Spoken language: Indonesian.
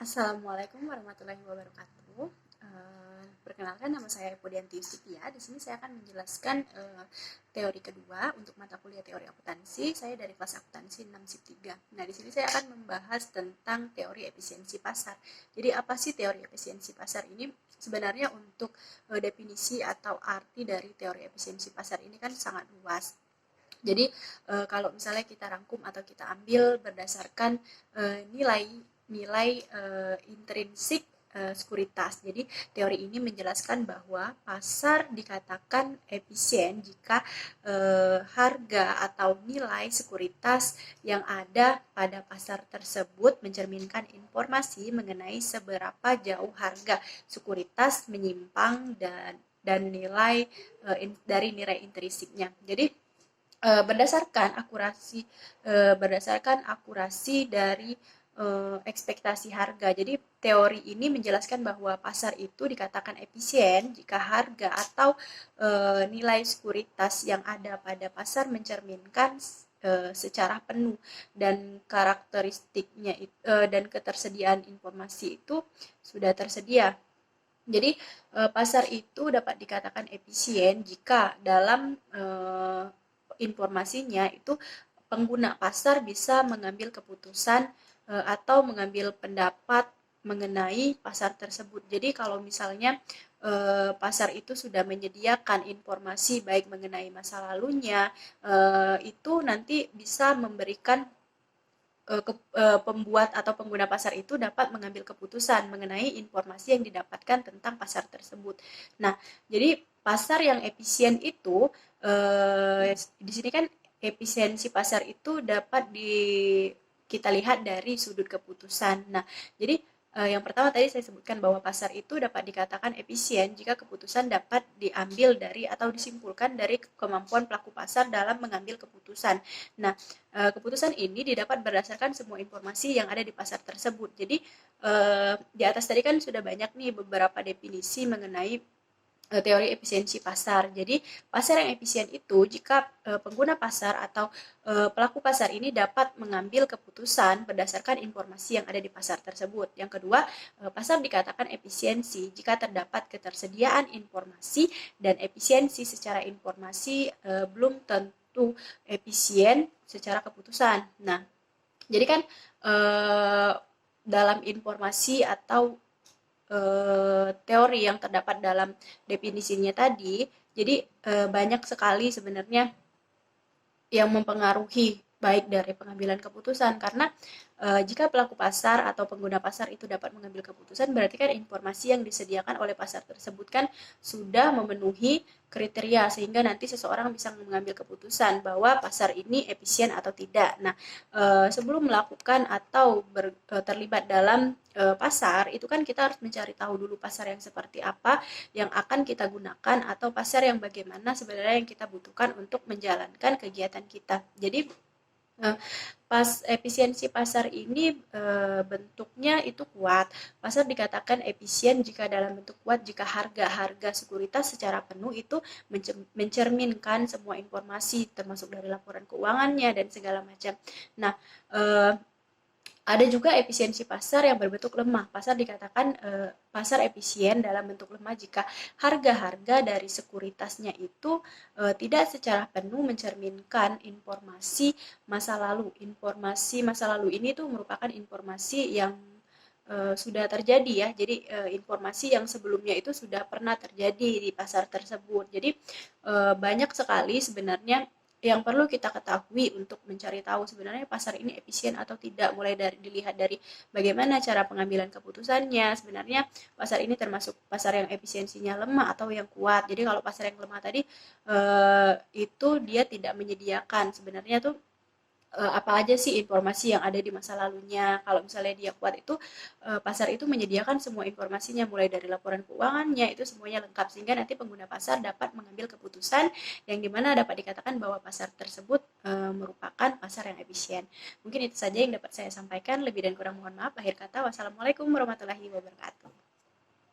Assalamualaikum warahmatullahi wabarakatuh. Perkenalkan, nama saya Pudianti Yustifia. Di sini saya akan menjelaskan teori kedua untuk mata kuliah teori akuntansi. Saya dari kelas akuntansi 6 SIP 3. Nah, di sini saya akan membahas tentang teori efisiensi pasar. Jadi, apa sih teori efisiensi pasar ini? Sebenarnya untuk definisi atau arti dari teori efisiensi pasar ini kan sangat luas. Jadi kalau misalnya kita rangkum atau kita ambil berdasarkan nilai intrinsik sekuritas. Jadi teori ini menjelaskan bahwa pasar dikatakan efisien jika harga atau nilai sekuritas yang ada pada pasar tersebut mencerminkan informasi mengenai seberapa jauh harga sekuritas menyimpang dan nilai dari nilai intrinsiknya. Jadi berdasarkan akurasi dari ekspektasi harga. Jadi teori ini menjelaskan bahwa pasar itu dikatakan efisien jika harga atau nilai sekuritas yang ada pada pasar mencerminkan secara penuh dan karakteristiknya dan ketersediaan informasi itu sudah tersedia. Jadi pasar itu dapat dikatakan efisien jika dalam informasinya itu pengguna pasar bisa mengambil keputusan atau mengambil pendapat mengenai pasar tersebut. Jadi kalau misalnya pasar itu sudah menyediakan informasi baik mengenai masa lalunya, itu nanti bisa memberikan pembuat atau pengguna pasar itu dapat mengambil keputusan mengenai informasi yang didapatkan tentang pasar tersebut. Nah, jadi pasar yang efisien itu di sini kan efisiensi pasar itu dapat kita lihat dari sudut keputusan. Nah, jadi yang pertama tadi saya sebutkan bahwa pasar itu dapat dikatakan efisien jika keputusan dapat diambil dari atau disimpulkan dari kemampuan pelaku pasar dalam mengambil keputusan. Nah, keputusan ini didapat berdasarkan semua informasi yang ada di pasar tersebut. Jadi di atas tadi kan sudah banyak nih beberapa definisi mengenai teori efisiensi pasar. Jadi pasar yang efisien itu jika pengguna pasar atau pelaku pasar ini dapat mengambil keputusan berdasarkan informasi yang ada di pasar tersebut. Yang kedua, pasar dikatakan efisiensi jika terdapat ketersediaan informasi dan efisiensi secara informasi belum tentu efisien secara keputusan. Nah, jadi kan dalam informasi atau teori yang terdapat dalam definisinya tadi, jadi banyak sekali sebenarnya yang mempengaruhi baik dari pengambilan keputusan, karena jika pelaku pasar atau pengguna pasar itu dapat mengambil keputusan, berarti kan informasi yang disediakan oleh pasar tersebut kan sudah memenuhi kriteria sehingga nanti seseorang bisa mengambil keputusan bahwa pasar ini efisien atau tidak. Nah, sebelum melakukan atau terlibat dalam pasar, itu kan kita harus mencari tahu dulu pasar yang seperti apa yang akan kita gunakan atau pasar yang bagaimana sebenarnya yang kita butuhkan untuk menjalankan kegiatan kita. Jadi pas efisiensi pasar ini bentuknya itu kuat. Pasar dikatakan efisien jika dalam bentuk kuat jika harga sekuritas secara penuh itu mencerminkan semua informasi termasuk dari laporan keuangannya dan segala macam. Nah, ada juga efisiensi pasar yang berbentuk lemah. Pasar dikatakan pasar efisien dalam bentuk lemah jika harga-harga dari sekuritasnya itu tidak secara penuh mencerminkan informasi masa lalu. Informasi masa lalu ini tuh merupakan informasi yang sudah terjadi ya. Jadi informasi yang sebelumnya itu sudah pernah terjadi di pasar tersebut. Jadi banyak sekali sebenarnya yang perlu kita ketahui untuk mencari tahu sebenarnya pasar ini efisien atau tidak, mulai dari dilihat dari bagaimana cara pengambilan keputusannya. Sebenarnya pasar ini termasuk pasar yang efisiensinya lemah atau yang kuat. Jadi kalau pasar yang lemah tadi itu dia tidak menyediakan sebenarnya tuh apa aja sih informasi yang ada di masa lalunya. Kalau misalnya dia kuat itu pasar itu menyediakan semua informasinya mulai dari laporan keuangannya itu semuanya lengkap sehingga nanti pengguna pasar dapat mengambil keputusan yang dimana dapat dikatakan bahwa pasar tersebut merupakan pasar yang efisien. Mungkin itu saja yang dapat saya sampaikan. Lebih dan kurang mohon maaf. Akhir kata, wassalamualaikum warahmatullahi wabarakatuh.